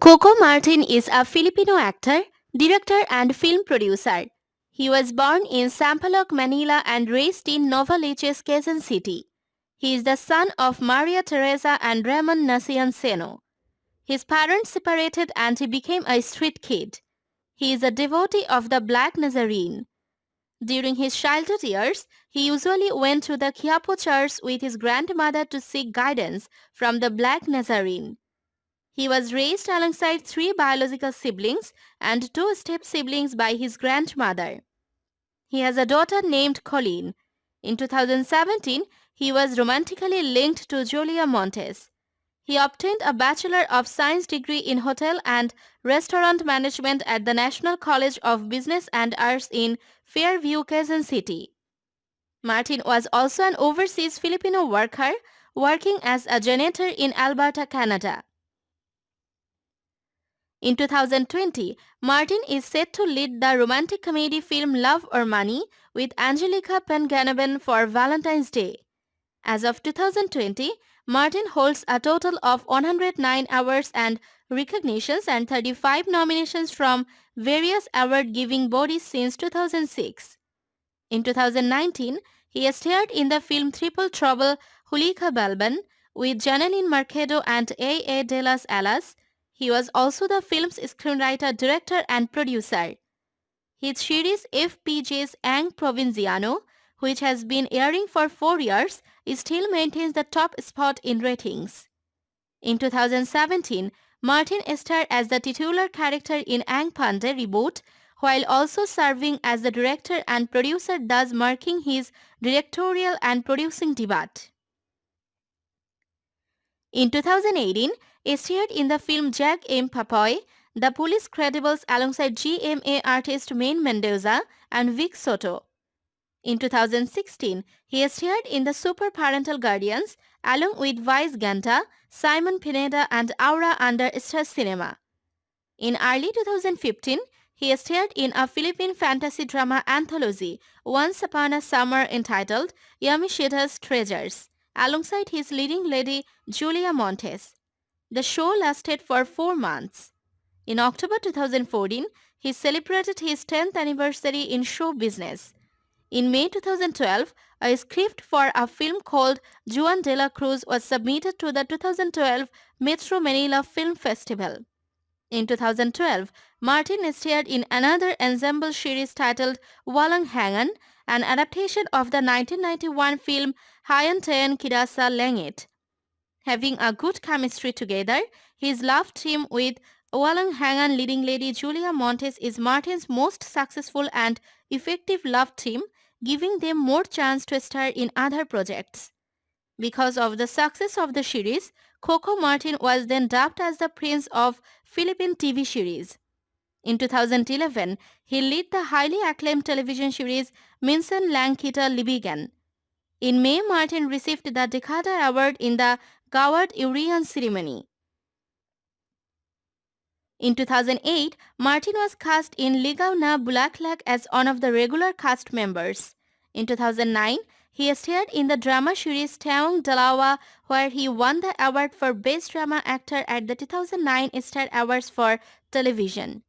Coco Martin is a Filipino actor, director and film producer. He was born in Sampaloc, Manila and raised in Novaliches, Quezon City. He is the son of Maria Teresa and Ramon Nasian Seno. His parents separated and he became a street kid. He is a devotee of the Black Nazarene. During his childhood years, he usually went to the Quiapo church with his grandmother to seek guidance from the Black Nazarene. He was raised alongside three biological siblings and two step-siblings by his grandmother. He has a daughter named Colleen. In 2017, he was romantically linked to Julia Montes. He obtained a Bachelor of Science degree in Hotel and Restaurant Management at the National College of Business and Arts in Fairview, Quezon City. Martin was also an overseas Filipino worker working as a janitor in Alberta, Canada. In 2020, Martin is set to lead the romantic comedy film Love or Money with Angelica Panganaban for Valentine's Day. As of 2020, Martin holds a total of 109 awards and recognitions and 35 nominations from various award-giving bodies since 2006. In 2019, he starred in the film Triple Trouble Hulika Balban with Janeline Marquedo and A. de las Alas. He was also the film's screenwriter, director and producer. His series FPJ's Ang Provinciano, which has been airing for 4 years, still maintains the top spot in ratings. In 2017, Martin starred as the titular character in Ang Pandey reboot, while also serving as the director and producer, thus marking his directorial and producing debut. In 2018, he starred in the film Jack M. Papoy, The Police Credibles alongside GMA artist Maine Mendoza and Vic Soto. In 2016, he starred in the Super Parental Guardians along with Vice Ganda, Simon Pineda and Aura under Star Cinema. In early 2015, he starred in a Philippine fantasy drama anthology, Once Upon a Summer entitled Yamashita's Treasures, alongside his leading lady Julia Montes. The show lasted for 4 months. In October 2014, he celebrated his 10th anniversary in show business. In May 2012, a script for a film called Juan de la Cruz was submitted to the 2012 Metro Manila Film Festival. In 2012, Martin starred in another ensemble series titled Walang Hangan, an adaptation of the 1991 film Hayantayan Kita sa Langit. Having a good chemistry together, his love team with Walang Hangan leading lady Julia Montes is Martin's most successful and effective love team, giving them more chance to star in other projects. Because of the success of the series, Coco Martin was then dubbed as the Prince of Philippine TV series. In 2011, he led the highly acclaimed television series Minsan Lang Kita Libigan. In May, Martin received the Dekada Award in the Gawad Urian ceremony. In 2008, Martin was cast in Ligaw na Bulaklak as one of the regular cast members. In 2009, he starred in the drama series Taong Dalawa, where he won the award for Best Drama Actor at the 2009 Star Awards for Television.